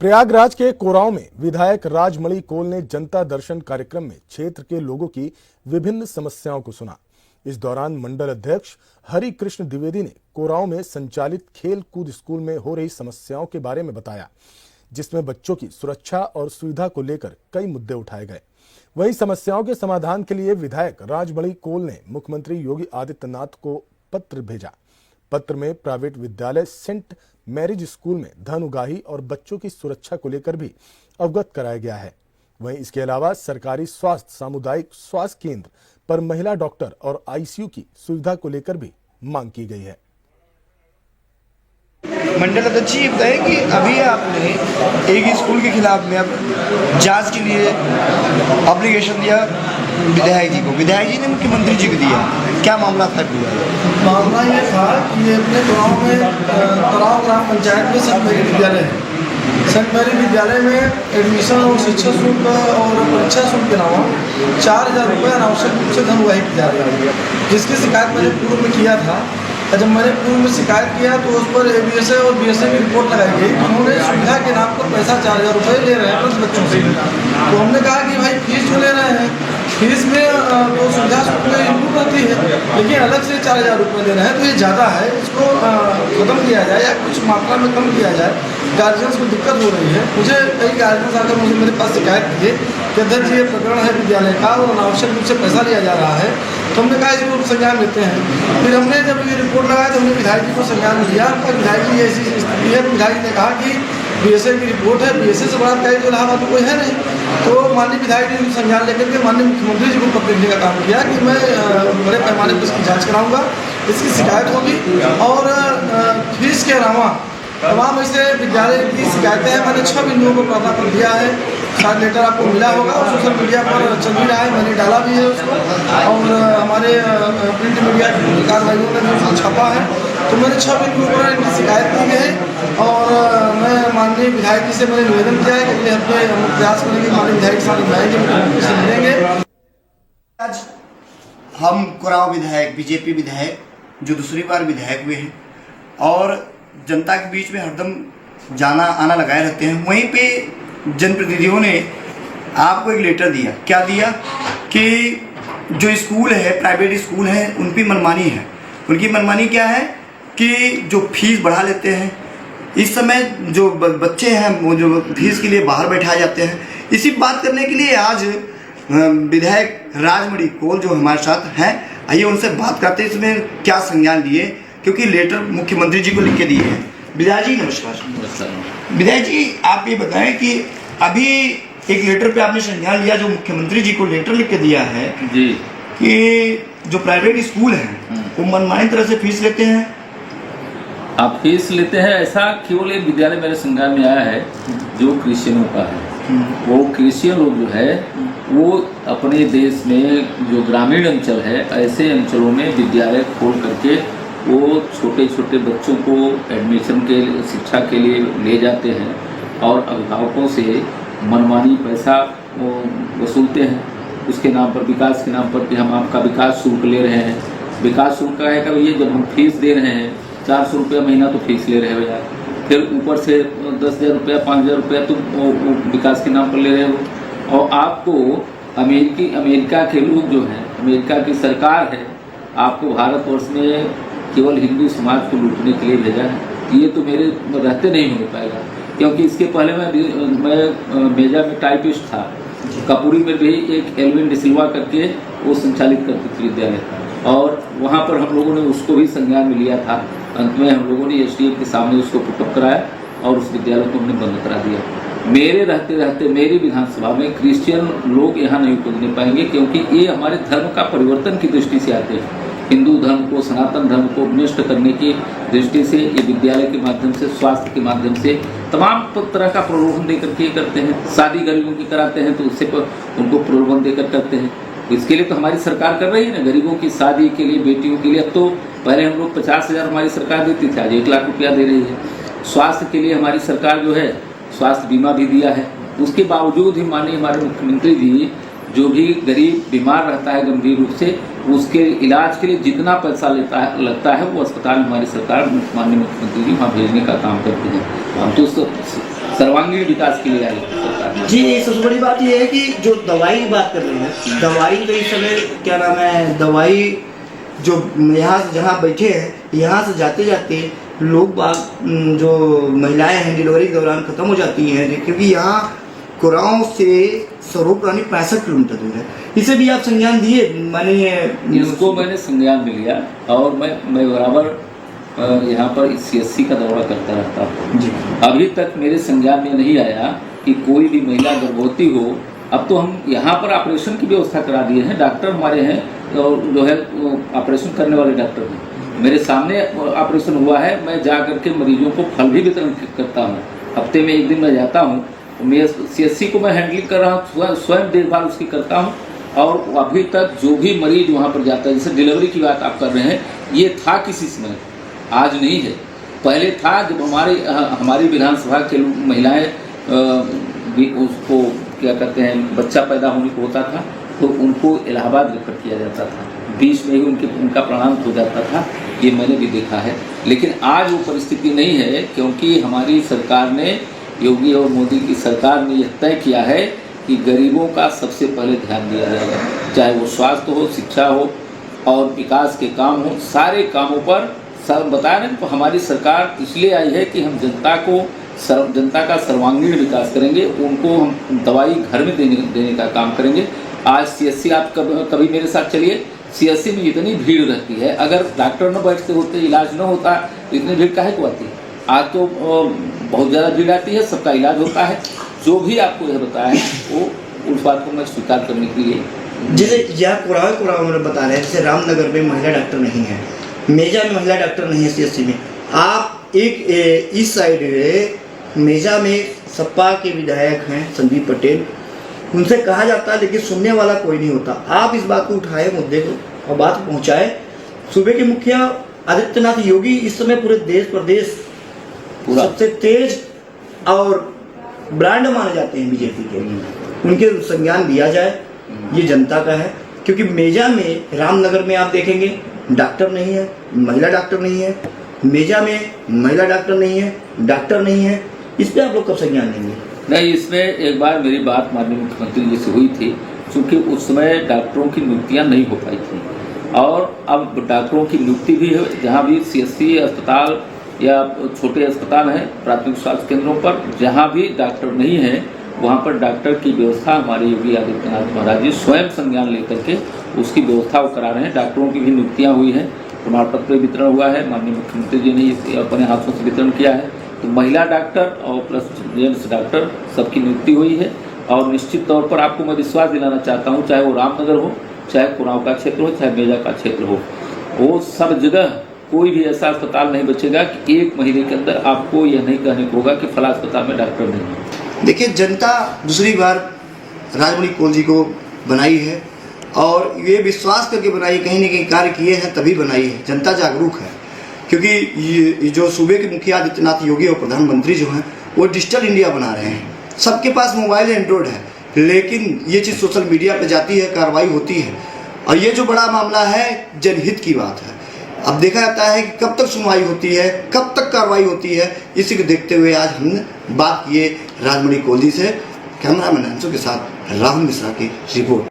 प्रयागराज के कोरांव में विधायक राजमणि कौल ने जनता दर्शन कार्यक्रम में क्षेत्र के लोगों की विभिन्न समस्याओं को सुना। इस दौरान मंडल अध्यक्ष हरि कृष्ण द्विवेदी ने कोरांव में संचालित खेल कूद स्कूल में हो रही समस्याओं के बारे में बताया, जिसमें बच्चों की सुरक्षा और सुविधा को लेकर कई मुद्दे उठाए गए। वहीं समस्याओं के समाधान के लिए विधायक राजमणि कौल ने मुख्यमंत्री योगी आदित्यनाथ को पत्र भेजा। पत्र में प्राइवेट विद्यालय सेंट मैरिज स्कूल में धन उगाही और बच्चों की सुरक्षा को लेकर भी अवगत कराया गया है। वहीं इसके अलावा सरकारी स्वास्थ्य सामुदायिक स्वास्थ्य केंद्र पर महिला डॉक्टर और आईसीयू की सुविधा को लेकर भी मांग की गई है। मंडल अध्यक्ष जी बताएं कि अभी आपने एक स्कूल के खिलाफ में अब जांच के लिए एप्लीकेशन दिया विधायक जी को। विधायक जी ने मुख्यमंत्री जी को दिया, क्या मामला था? मामला ये था कि अपने गाँव में तराव ग्राम पंचायत में सेंट मैरी विद्यालय है। सेंट मैरी विद्यालय में एडमिशन और शिक्षा शुल्क और परीक्षा शुल्क के अलावा 4,000 रुपये अनावश्यक रूप से धन उगाही की जा रही है, जिसकी शिकायत मैंने पूर्व में किया था। जब मैंने पूर्व में शिकायत किया तो उस पर ABSA और BSA की रिपोर्ट लगाई गई। उन्होंने सुविधा के नाम पर पैसा 4,000 रुपये ले रहे हैं बस बच्चों से। तो हमने कहा कि भाई फीस जो ले रहे हैं, फीस में तो सुविधा शुल्क में इंक्लूड होती है, लेकिन अलग से 4,000 रुपये ले रहे हैं, तो ये ज़्यादा है। इसको ख़त्म किया जाए या कुछ मात्रा में कम किया जाए। गार्जियंस को दिक्कत हो रही है। मुझे कई गार्जियंस आकर मेरे पास शिकायत किए कि अध्यक्ष जी ये प्रकरण है विद्यालय का और अनावश्यक रूप से पैसा लिया जा रहा है। तो हमने कहा इसको संज्ञान लेते हैं। फिर हमने जब ये रिपोर्ट लगाया तो हमने विधायक जी को संज्ञान लिया। विधायक जी ऐसी स्थिति है, विधायक जी ने कहा कि BSA की रिपोर्ट है, BSA से बड़ा अधिकारी तो इलाहाबाद में कोई है नहीं। तो माननीय विधायक जी ने संज्ञान लेकर के माननीय मुख्यमंत्री जी को पत्र लिखने का काम किया कि मैं बड़े पैमाने पर इसकी जाँच कराऊँगा, इसकी शिकायत होगी। और फीस के अलावा तमाम ऐसे विद्यालय की शिकायतें हैं। मैंने 6 बिंदुओं को प्रार्थना दिया है। शायद लेटर आपको मिला होगा और सोशल मीडिया पर चल भी रहा है, मैंने डाला भी है उसको, और हमारे प्रिंट मीडिया की कार्रवाइयों ने भी उसको छापा है। तो मैंने 6 बिंदुओं पर इनकी शिकायत की है और मैं माननीय विधायक जी से मैंने निवेदन किया है कि अगले हफ्ते हम प्रयास करेंगे, माननीय विधायक साहब जाएंगे, मुख्यमंत्री से मिलेंगे। आज हम कोरांव विधायक, बीजेपी विधायक जो दूसरी बार विधायक हुए हैं और जनता के बीच में हरदम जाना आना लगाए रहते हैं, वहीं पे जनप्रतिनिधियों ने आपको एक लेटर दिया। क्या दिया कि जो स्कूल है, प्राइवेट स्कूल है, उन पर मनमानी है। उनकी मनमानी क्या है कि जो फीस बढ़ा लेते हैं। इस समय जो बच्चे हैं वो जो फीस के लिए बाहर बैठाए जाते हैं। इसी बात करने के लिए आज विधायक राजमणि कौल जो हमारे साथ हैं, आइए उनसे बात करते हैं इसमें क्या संज्ञान लिए, क्योंकि लेटर मुख्यमंत्री जी को लिख के दिए हैं। विधायक जी नमस्कार। विधायक जी आप ये बताएं कि अभी एक लेटर पे आपने संज्ञान लिया, जो मुख्यमंत्री जी को लेटर लिख के दिया है जी, कि जो प्राइवेट स्कूल हैं वो मनमानी तरह से फीस लेते हैं। आप फीस लेते हैं, ऐसा केवल एक विद्यालय मेरे संज्ञान में आया है जो क्रिश्चियनों का है। वो क्रिश्चियन लोग जो है वो अपने देश में जो ग्रामीण अंचल है, ऐसे अंचलों में विद्यालय खोल करके वो छोटे छोटे बच्चों को एडमिशन के शिक्षा के लिए ले जाते हैं और अभिभावकों से मनमानी पैसा वसूलते हैं। उसके नाम पर, विकास के नाम पर कि हम आपका विकास शुल्क ले रहे हैं। विकास शुल्क का है कि ये जब हम फीस दे रहे हैं 400 रुपया महीना तो फीस ले रहे हो यार, फिर ऊपर से 10,000 रुपया 5,000 रुपया तुम विकास के नाम पर ले रहे हो। और आपको अमेरिका के लोग जो हैं, अमेरिका की सरकार है, आपको भारतवर्ष में केवल हिंदू समाज को लूटने के लिए भेजा है। ये तो मेरे रहते नहीं हो पाएगा, क्योंकि इसके पहले मैं मेजा में टाइपिस्ट था। कपूरी में भी एक एल्विन डिसिल्वा करके वो संचालित करती थी विद्यालय, और वहाँ पर हम लोगों ने उसको भी संज्ञान में लिया था। अंत में हम लोगों ने SDM के सामने उसको पुटअप कराया और उस विद्यालय को हमने बंद करा दिया। मेरे रहते रहते मेरी विधानसभा में क्रिश्चियन लोग यहाँ नहीं पहुँचने पाएंगे, क्योंकि ये हमारे धर्म का परिवर्तन की दृष्टि से आते हैं। हिंदू धर्म को, सनातन धर्म को नष्ट करने की दृष्टि से ये विद्यालय के माध्यम से, स्वास्थ्य के माध्यम से तमाम तरह का प्रलोभन देकर के करते हैं। शादी गरीबों की कराते हैं तो उससे उनको प्रलोभन देकर करते हैं। इसके लिए तो हमारी सरकार कर रही है ना, गरीबों की शादी के लिए, बेटियों के लिए। अब तो पहले हम लोग 50,000 हमारी सरकार देती थी, आज 1 लाख रुपया दे रही है। स्वास्थ्य के लिए हमारी सरकार जो है स्वास्थ्य बीमा भी दिया है। उसके बावजूद ही माननीय हमारे मुख्यमंत्री जी, जो भी गरीब बीमार रहता है गंभीर रूप से, उसके इलाज के लिए जितना पैसा लगता है वो अस्पताल हमारी सरकार, माननीय मुख्यमंत्री जी वहाँ भेजने का काम करते हैं। हम तो सर्वांगीण विकास के लिए आई सरकार। जी, सबसे बड़ी बात यह है कि जो दवाई की बात कर रहे हैं, दवाई तो इस समय क्या नाम है, दवाई जो यहाँ से जहाँ बैठे हैं, यहाँ से जाते जाते लोग बाग जो महिलाएं हैं डिलीवरी के दौरान ख़त्म हो जाती हैं, क्योंकि यहाँ कुराओं से स्वरूपरानी 65 किलोमीटर दूर है। इसे भी आप संज्ञान दिए? इसको मैंने संज्ञान में लिया और मैं बराबर यहाँ पर CSC का दौरा करता रहता हूँ जी। अभी तक मेरे संज्ञान में नहीं आया कि कोई भी महिला गर्भवती हो। अब तो हम यहाँ पर ऑपरेशन की व्यवस्था करा दिए हैं, डॉक्टर हमारे हैं और जो है ऑपरेशन करने वाले डॉक्टर हैं। मेरे सामने ऑपरेशन हुआ है, मैं जा करके मरीजों को फल भी वितरण करता हूँ। हफ्ते में 1 दिन मैं जाता हूँ, मैं CSC को मैं हैंडलिंग कर रहा हूँ, स्वयं देखभाल उसकी करता हूँ। और अभी तक जो भी मरीज वहाँ पर जाता है, जैसे डिलीवरी की बात आप कर रहे हैं, ये था किसी समय, आज नहीं है। पहले था जब हमारी विधानसभा के महिलाएं उसको क्या कहते हैं, बच्चा पैदा होने को होता था तो उनको इलाहाबाद रेफर किया जाता था, बीच में ही उनका प्राणांत हो जाता था, ये मैंने भी देखा है। लेकिन आज वो परिस्थिति नहीं है, क्योंकि हमारी सरकार ने, योगी और मोदी की सरकार ने यह तय किया है कि गरीबों का सबसे पहले ध्यान दिया जाएगा, चाहे वो स्वास्थ्य हो, शिक्षा हो और विकास के काम हो, सारे कामों पर सब बताया ना। तो हमारी सरकार इसलिए आई है कि हम जनता का सर्वांगीण विकास करेंगे, उनको हम दवाई घर में देने का काम करेंगे। आज CSC आप कभी मेरे साथ चलिए, CSC में इतनी भीड़ रहती है, अगर डॉक्टर न बैठते होते, इलाज न होता तो इतनी भीड़ काहे को आती है? आज तो बहुत ज़्यादा भीड़ आती है, सबका इलाज होता है। जो भी आपको यह बताया है वो उस बात को मैं स्वीकार करने के लिए, जैसे यहाँ कुराव में बता रहे हैं, जैसे रामनगर में महिला डॉक्टर नहीं है, मेजा में महिला डॉक्टर नहीं है CSC में। आप एक इस साइड मेजा में सपा के विधायक हैं संदीप पटेल, उनसे कहा जाता है लेकिन सुनने वाला कोई नहीं होता। आप इस बात को उठाए, मुद्दे को और बात पहुंचाए। सूबे के मुखिया आदित्यनाथ योगी इस समय पूरे देश प्रदेश सबसे तेज और ब्रांड माने जाते हैं बीजेपी के, उनके संज्ञान दिया जाए, ये जनता का है। क्योंकि मेजा में, रामनगर में आप देखेंगे डॉक्टर नहीं है, महिला डॉक्टर नहीं है, मेजा में महिला डॉक्टर नहीं है, डॉक्टर नहीं है, इस पर आप लोग कब संज्ञान लेंगे? नहीं, इसमें एक बार मेरी बात माननीय मुख्यमंत्री जी से हुई थी, क्योंकि उस समय डॉक्टरों की नियुक्तियाँ नहीं हो पाई थी और अब डॉक्टरों की नियुक्ति भी है। जहाँ भी CSC अस्पताल या छोटे अस्पताल हैं, प्राथमिक स्वास्थ्य केंद्रों पर, जहाँ भी डॉक्टर नहीं है वहाँ पर डॉक्टर की व्यवस्था हमारे योगी आदित्यनाथ महाराज जी स्वयं संज्ञान लेकर के उसकी व्यवस्था वो करा रहे हैं। डॉक्टरों की भी नियुक्तियाँ हुई हैं, प्रमाण पत्र वितरण हुआ है, माननीय मुख्यमंत्री जी ने इसे अपने हाथों से वितरण किया है। तो महिला डॉक्टर और प्लस जेंट्स डॉक्टर सबकी नियुक्ति हुई है और निश्चित तौर पर आपको मैं विश्वास दिलाना चाहता हूँ, चाहे वो रामनगर हो, चाहे कुराव का क्षेत्र हो, चाहे मेजा का क्षेत्र हो, वो सब जगह कोई भी ऐसा अस्पताल नहीं बचेगा कि 1 महीने के अंदर आपको यह नहीं कहने को होगा कि फला अस्पताल में डॉक्टर नहीं है। देखिए, जनता दूसरी बार राजमणि कौल जी को बनाई है और ये विश्वास करके बनाई, कहीं ना कहीं कार्य किए हैं तभी बनाई है। जनता जागरूक है, क्योंकि ये जो सूबे के मुखिया आदित्यनाथ योगी और प्रधानमंत्री जो हैं वो डिजिटल इंडिया बना रहे हैं। सबके पास मोबाइल एंड्रॉयड है, लेकिन ये चीज़ सोशल मीडिया पर जाती है, कार्रवाई होती है। और ये जो बड़ा मामला है जनहित की बात है। अब देखा जाता है कि कब तक सुनवाई होती है, कब तक कार्रवाई होती है। इसी को देखते हुए आज हमने बात किए राजमणि कौल जी से। कैमरामैन अंशु के साथ राहुल मिश्रा की रिपोर्ट।